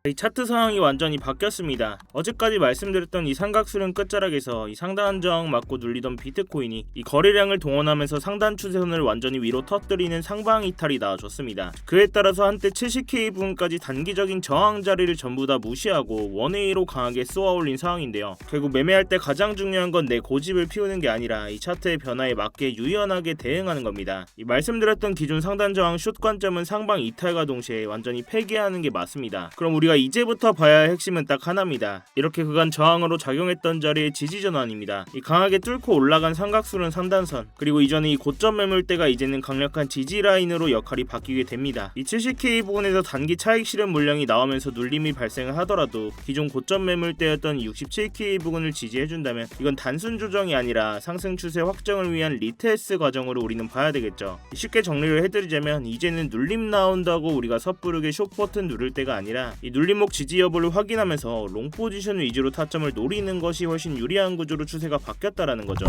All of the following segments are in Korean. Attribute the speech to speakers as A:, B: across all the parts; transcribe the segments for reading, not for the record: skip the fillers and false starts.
A: 이 차트 상황이 완전히 바뀌었습니다. 어제까지 말씀드렸던 이 삼각수렴 끝자락에서 이 상단 저항 맞고 눌리던 비트코인이 이 거래량을 동원하면서 상단 추세선을 완전히 위로 터뜨리는 상방 이탈이 나와줬습니다. 그에 따라서 한때 70K 부분까지 단기적인 저항 자리를 전부 다 무시하고 원웨이로 강하게 쏘아올린 상황인데요. 결국 매매할 때 가장 중요한 건 내 고집을 피우는 게 아니라 이 차트의 변화에 맞게 유연하게 대응하는 겁니다. 이 말씀드렸던 기존 상단 저항 숏 관점은 상방 이탈과 동시에 완전히 폐기하는 게 맞습니다. 그럼 우리가 이제부터 봐야 할 핵심은 딱 하나입니다. 이렇게 그간 저항으로 작용했던 자리의 지지 전환입니다. 이 강하게 뚫고 올라간 삼각수는 상단선, 그리고 이전에 이 고점 매물대가 이제는 강력한 지지 라인으로 역할이 바뀌게 됩니다. 이 70K 부분에서 단기 차익 실현 물량이 나오면서 눌림이 발생을 하더라도 기존 고점 매물대였던 67K 부분을 지지해준다면 이건 단순 조정이 아니라 상승 추세 확정을 위한 리테스트 과정으로 우리는 봐야 되겠죠. 쉽게 정리를 해드리자면 이제는 눌림 나온다고 우리가 섣부르게 숏 버튼 누를 때가 아니라 이 눌림목 지지 여부를 확인하면서 롱 포지션 위주로 타점을 노리는 것이 훨씬 유리한 구조로 추세가 바뀌었다라는 거죠.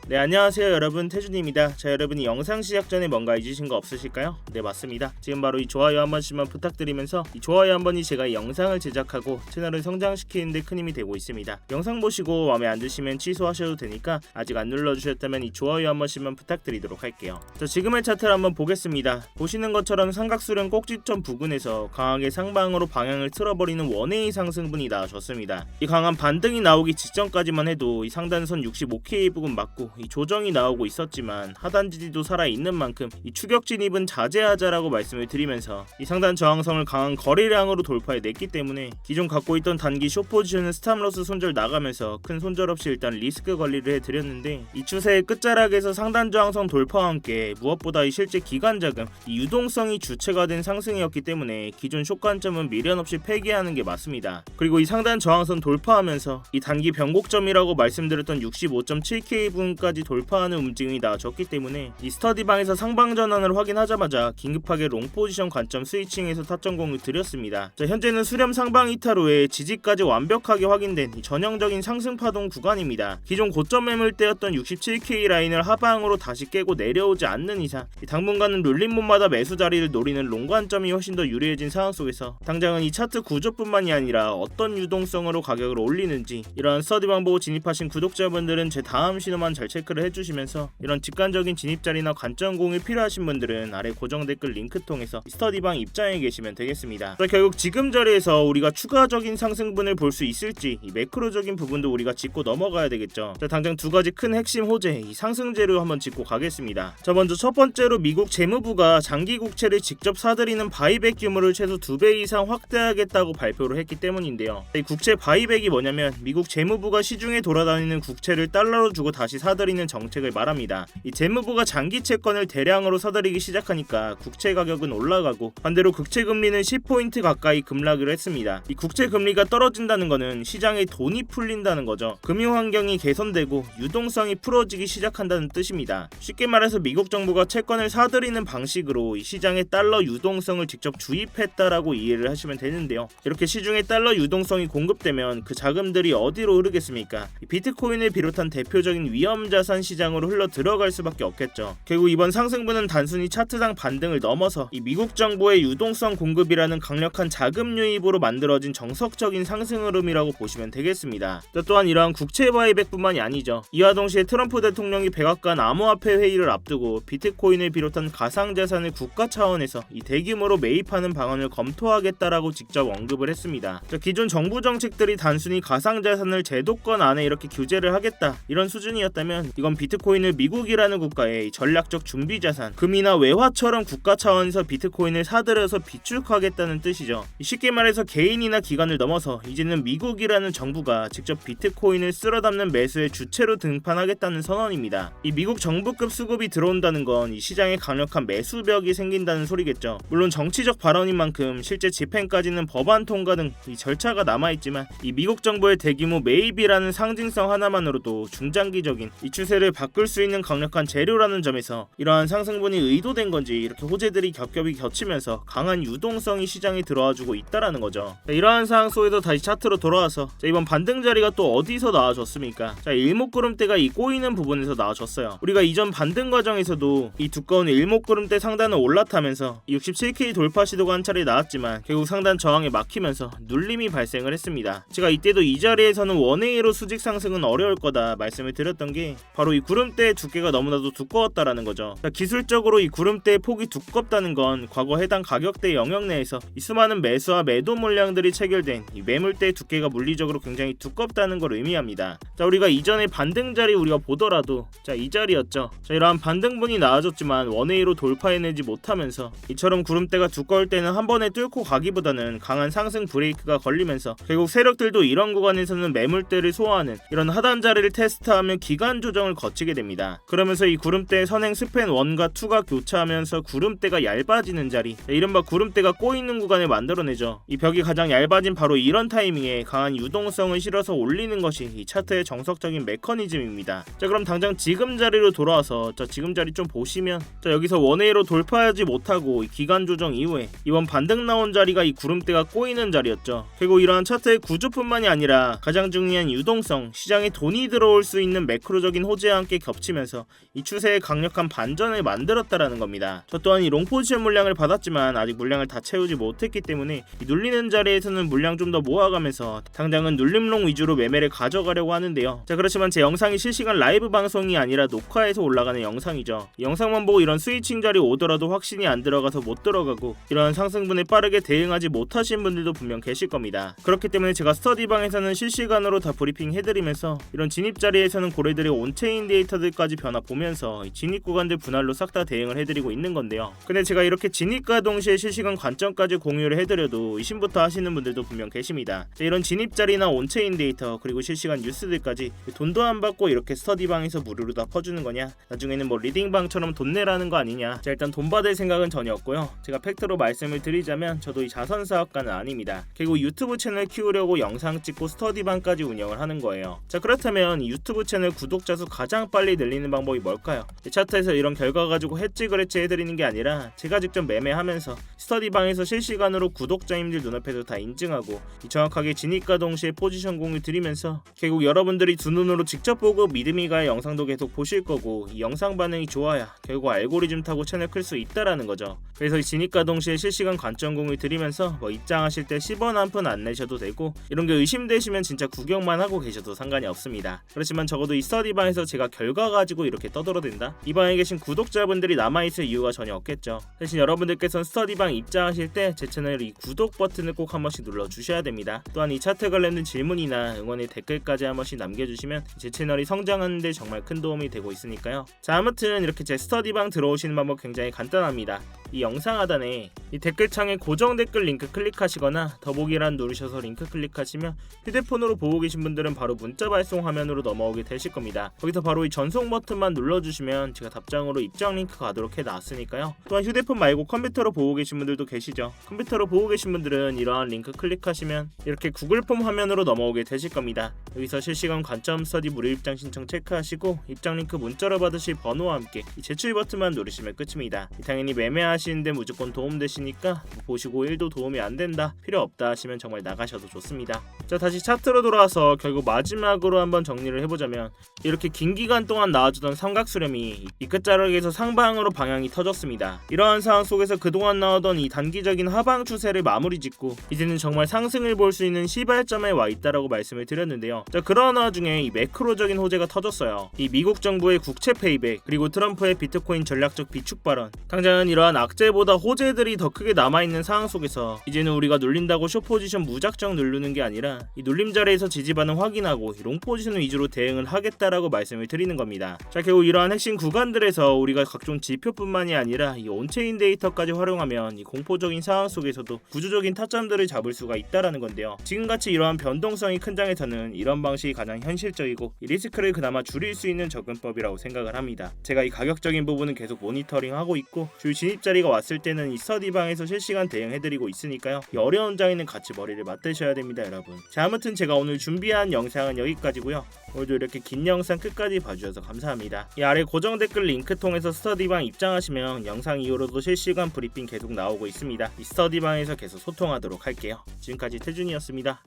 A: 네, 안녕하세요 여러분, 태준입니다. 자, 여러분이 영상 시작 전에 뭔가 잊으신 거 없으실까요? 네, 맞습니다. 지금 바로 이 좋아요 한 번씩만 부탁드리면서 이 좋아요 한 번이 제가 이 영상을 제작하고 채널을 성장시키는 데 큰 힘이 되고 있습니다. 영상 보시고 마음에 안 드시면 취소하셔도 되니까 아직 안 눌러주셨다면 이 좋아요 한 번씩만 부탁드리도록 할게요. 자, 지금의 차트를 한번 보겠습니다. 보시는 것처럼 삼각수렴 꼭지점 부근에서 강하게 상방으로 방향을 틀어버리는 원웨이 상승분이 나와줬습니다. 이 강한 반등이 나오기 직전까지만 해도 이 상단선 65K 부근 맞고 이 조정이 나오고 있었지만 하단 지지도 살아있는 만큼 이 추격 진입은 자제하자라고 말씀을 드리면서 이 상단 저항성을 강한 거래량으로 돌파해냈기 때문에 기존 갖고 있던 단기 숏 포지션은 스탑로스 손절 나가면서 큰 손절 없이 일단 리스크 관리를 해드렸는데, 이 추세의 끝자락에서 상단 저항성 돌파와 함께 무엇보다 이 실제 기간 자금, 이 유동성이 주체가 된 상승이었기 때문에 기존 숏 관점은 미련 없이 폐기하는 게 맞습니다. 그리고 이 상단 저항선 돌파하면서 이 단기 변곡점이라고 말씀드렸던 65.7K 부분까지 돌파하는 움직임이 나와줬기 때문에 이 스터디방에서 상방 전환을 확인하자마자 긴급하게 롱 포지션 관점 스위칭에서 타점 공을 드렸습니다. 자, 현재는 수렴 상방 이탈 후에 지지까지 완벽하게 확인된 이 전형적인 상승 파동 구간입니다. 기존 고점 매물대였던 67K 라인을 하방으로 다시 깨고 내려오지 않는 이상 당분간은 룰림목마다 매수 자리를 노리는 롱 관점이 훨씬 더 유리해진 상황 속에서 당장은 이 차트 구조뿐만이 아니라 어떤 유동성으로 가격을 올리는지 이런 스터디방 보고 진입하신 구독자분들은 제 다음 신호만 잘 체크를 해주시면서 이런 직관적인 진입 자리나 관점 공이 필요하신 분들은 아래 고정 댓글 링크 통해서 스터디방 입장해 계시면 되겠습니다. 결국 지금 자리에서 우리가 추가적인 상승분을 볼 수 있을지 이 매크로적인 부분도 우리가 짚고 넘어가야 되겠죠. 자, 당장 두 가지 큰 핵심 호재, 이 상승재료 한번 짚고 가겠습니다. 자, 먼저 첫 번째로 미국 재무부가 장기 국채를 직접 사들이는 바이백 규모를 최소 2배 이상 확대하겠다고 발표를 했기 때문인데요. 이 국채 바이백이 뭐냐면 미국 재무부가 시중에 돌아다니는 국채를 달러로 주고 다시 사들이는 정책을 말합니다. 이 재무부가 장기 채권을 대량으로 사들이기 시작하니까 국채 가격은 올라가고 반대로 국채 금리는 10포인트 가까이 급락을 했습니다. 이 국채 금리가 떨어진다는 거는 시장에 돈이 풀린다는 거죠. 금융 환경이 개선되고 유동성이 풀어지기 시작한다는 뜻입니다. 쉽게 말해서 미국 정부가 채권을 사들이는 방식으로 이 시장에 달러 유동성을 직접 주입했다라고 이해를 하시면 되는데요. 이렇게 시중에 달러 유동성이 공급되면 그 자금들이 어디로 흐르겠습니까? 이 비트코인을 비롯한 대표적인 위험 자산 시장으로 흘러 들어갈 수밖에 없겠죠. 결국 이번 상승분은 단순히 차트상 반등을 넘어서 이 미국 정부의 유동성 공급이라는 강력한 자금 유입으로 만들어진 정석적인 상승 흐름이라고 보시면 되겠습니다. 또한 이러한 국채 바이백뿐만이 아니죠. 이와 동시에 트럼프 대통령이 백악관 암호화폐 회의를 앞두고 비트코인을 비롯한 가상자산을 국가 차원에서 이 대규모로 매입하는 방안을 검토하겠다라고 직접 언급을 했습니다. 기존 정부 정책들이 단순히 가상자산을 제도권 안에 이렇게 규제를 하겠다 이런 수준이었다면 이건 비트코인을 미국이라는 국가의 전략적 준비자산, 금이나 외화처럼 국가 차원에서 비트코인을 사들여서 비축하겠다는 뜻이죠. 쉽게 말해서 개인이나 기관을 넘어서 이제는 미국이라는 정부가 직접 비트코인을 쓸어담는 매수의 주체로 등판하겠다는 선언입니다. 이 미국 정부급 수급이 들어온다는 건 이 시장에 강력한 매수벽이 생긴다는 소리겠죠. 물론 정치적 발언인 만큼 실제 집행까지는 법안 통과 등 이 절차가 남아있지만 이 미국 정부의 대규모 매입이라는 상징성 하나만으로도 중장기적인 이 이 추세를 바꿀 수 있는 강력한 재료라는 점에서 이러한 상승분이 의도된 건지 이렇게 호재들이 겹겹이 겹치면서 강한 유동성이 시장에 들어와주고 있다라는 거죠. 자, 이러한 상황 속에서 다시 차트로 돌아와서 이번 반등 자리가 또 어디서 나와줬습니까? 자, 일목구름대가 이 꼬이는 부분에서 나와줬어요. 우리가 이전 반등 과정에서도 이 두꺼운 일목구름대 상단을 올라타면서 67K 돌파 시도가 한 차례 나왔지만 결국 상단 저항에 막히면서 눌림이 발생을 했습니다. 제가 이때도 이 자리에서는 원웨이로 수직 상승은 어려울 거다 말씀을 드렸던 게 바로 이 구름대의 두께가 너무나도 두꺼웠다라는 거죠. 자, 기술적으로 이 구름대의 폭이 두껍다는 건 과거 해당 가격대 영역 내에서 이 수많은 매수와 매도 물량들이 체결된 이 매물대의 두께가 물리적으로 굉장히 두껍다는 걸 의미합니다. 자, 우리가 이전에 반등 자리 우리가 보더라도 자, 이 자리였죠. 자, 이러한 반등분이 나와줬지만 원웨이로 돌파해내지 못하면서 이처럼 구름대가 두꺼울 때는 한 번에 뚫고 가기보다는 강한 상승 브레이크가 걸리면서 결국 세력들도 이런 구간에서는 매물대를 소화하는 이런 하단 자리를 테스트하며 기간 조정을 거치게 됩니다. 그러면서 이 구름대의 선행 스팬 1과 2가 교차하면서 구름대가 얇아지는 자리, 이른바 구름대가 꼬이는 구간을 만들어내죠. 이 벽이 가장 얇아진 바로 이런 타이밍에 강한 유동성을 실어서 올리는 것이 이 차트의 정석적인 메커니즘입니다. 자, 그럼 당장 지금 자리로 돌아와서 지금 자리 좀 보시면 여기서 원웨이로 돌파하지 못하고 이 기간 조정 이후에 이번 반등 나온 자리가 이 구름대가 꼬이는 자리였죠. 그리고 이러한 차트의 구조뿐만이 아니라 가장 중요한 유동성, 시장에 돈이 들어올 수 있는 매크로적인 호재와 함께 겹치면서 이 추세의 강력한 반전을 만들었다라는 겁니다. 저 또한 이 롱포지션 물량을 받았지만 아직 물량을 다 채우지 못했기 때문에 이 눌리는 자리에서는 물량 좀 더 모아가면서 당장은 눌림롱 위주로 매매를 가져가려고 하는데요. 자, 그렇지만 제 영상이 실시간 라이브 방송이 아니라 녹화해서 올라가는 영상이죠. 이 영상만 보고 이런 스위칭 자리 오더라도 확신이 안 들어가서 못 들어가고 이런 상승분에 빠르게 대응하지 못하신 분들도 분명 계실 겁니다. 그렇기 때문에 제가 스터디방에서는 실시간으로 다 브리핑 해드리면서 이런 진입 자리에서는 고래들의 온체인 데이터들까지 변화 보면서 진입 구간들 분할로 싹 다 대응을 해드리고 있는 건데요. 근데 제가 이렇게 진입과 동시에 실시간 관점까지 공유를 해드려도 의심부터 하시는 분들도 분명 계십니다. 자, 이런 진입 자리나 온체인 데이터 그리고 실시간 뉴스들까지 돈도 안 받고 이렇게 스터디방에서 무료로 다 퍼주는 거냐? 나중에는 뭐 리딩방처럼 돈 내라는 거 아니냐? 자, 일단 돈 받을 생각은 전혀 없고요. 제가 팩트로 말씀을 드리자면 저도 이 자선사업가는 아닙니다. 결국 유튜브 채널 키우려고 영상 찍고 스터디방까지 운영을 하는 거예요. 자, 그렇다면 이 유튜브 채널 구독자 수 가장 빨리 늘리는 방법이 뭘까요? 차트에서 이런 결과 가지고 해치 그래치 해드리는 게 아니라 제가 직접 매매하면서 스터디방에서 실시간으로 구독자님들 눈앞에서 다 인증하고 정확하게 진입과 동시에 포지션 공유 드리면서 결국 여러분들이 두 눈으로 직접 보고 믿음이 가야 영상도 계속 보실 거고 이 영상 반응이 좋아야 결국 알고리즘 타고 채널 클 수 있다라는 거죠. 그래서 이 진입과 동시에 실시간 관점 공유 드리면서 뭐 입장하실 때 10원 한 푼 안 내셔도 되고 이런 게 의심되시면 진짜 구경만 하고 계셔도 상관이 없습니다. 그렇지만 적어도 이 스터디방에서 제가 결과 가지고 이렇게 떠들어댄다? 이 방에 계신 구독자분들이 남아있을 이유가 전혀 없겠죠. 대신 여러분들께서는 스터디방 입장하실 때 제 채널 이 구독 버튼을 꼭 한 번씩 눌러주셔야 됩니다. 또한 이 차트 관련된 질문이나 응원의 댓글까지 한 번씩 남겨주시면 제 채널이 성장하는 데 정말 큰 도움이 되고 있으니까요. 자, 아무튼 이렇게 제 스터디방 들어오시는 방법 굉장히 간단합니다. 이 영상 하단에 이 댓글창에 고정 댓글 링크 클릭하시거나 더보기란 누르셔서 링크 클릭하시면 휴대폰으로 보고 계신 분들은 바로 문자 발송 화면으로 넘어오게 되실 겁니다. 거기서 바로 이 전송 버튼만 눌러주시면 제가 답장으로 입장 링크 가도록 해놨으니까요. 또한 휴대폰 말고 컴퓨터로 보고 계신 분들도 계시죠. 컴퓨터로 보고 계신 분들은 이러한 링크 클릭하시면 이렇게 구글 폼 화면으로 넘어오게 되실 겁니다. 여기서 실시간 관점 스터디 무료 입장 신청 체크하시고 입장 링크 문자로 받으실 번호와 함께 이 제출 버튼만 누르시면 끝입니다. 당연히 매매하시는데 무조건 도움되시니까 보시고 1도 도움이 안 된다, 필요 없다 하시면 정말 나가셔도 좋습니다. 자, 다시 차트로 돌아와서 결국 마지막으로 한번 정리를 해보자면 이렇게 긴 기간 동안 나와주던 삼각수렴이 이 끝자락에서 상방으로 방향이 터졌습니다. 이러한 상황 속에서 그동안 나오던 이 단기적인 하방 추세를 마무리 짓고 이제는 정말 상승을 볼 수 있는 시발점에 와 있다라고 말씀을 드렸는데요. 자, 그런 와중에 이 매크로적인 호재가 터졌어요. 이 미국 정부의 국채 페이백 그리고 트럼프의 비트코인 전략적 비축 발언, 당장은 이러한 악재보다 호재들이 더 크게 남아있는 상황 속에서 이제는 우리가 눌린다고 숏포지션 무작정 누르는 게 아니라 이 눌림 자리에서 지지 반응 확인하고 롱포지션 위주로 대응을 하겠다라고 말씀을 드리는 겁니다. 자, 결국 이러한 핵심 구간들에서 우리가 각종 지표뿐만이 아니라 이 온체인 데이터까지 활용하면 이 공포적인 상황 속에서도 구조적인 타점들을 잡을 수가 있다라는 건데요. 지금같이 이러한 변동성이 큰 장에서는 이런 방식이 가장 현실적이고 이 리스크를 그나마 줄일 수 있는 접근법이라고 생각을 합니다. 제가 이 가격적인 부분은 계속 모니터링하고 있고 주요 진입 자리 자리가 왔을 때는 이 스터디방에서 실시간 대응해드리고 있으니까요. 이 어려운 장에는 같이 머리를 맞대셔야 됩니다, 여러분. 자, 아무튼 제가 오늘 준비한 영상은 여기까지고요. 오늘도 이렇게 긴 영상 끝까지 봐주셔서 감사합니다. 이 아래 고정 댓글 링크 통해서 스터디방 입장하시면 영상 이후로도 실시간 브리핑 계속 나오고 있습니다. 이 스터디방에서 계속 소통하도록 할게요. 지금까지 태준이었습니다.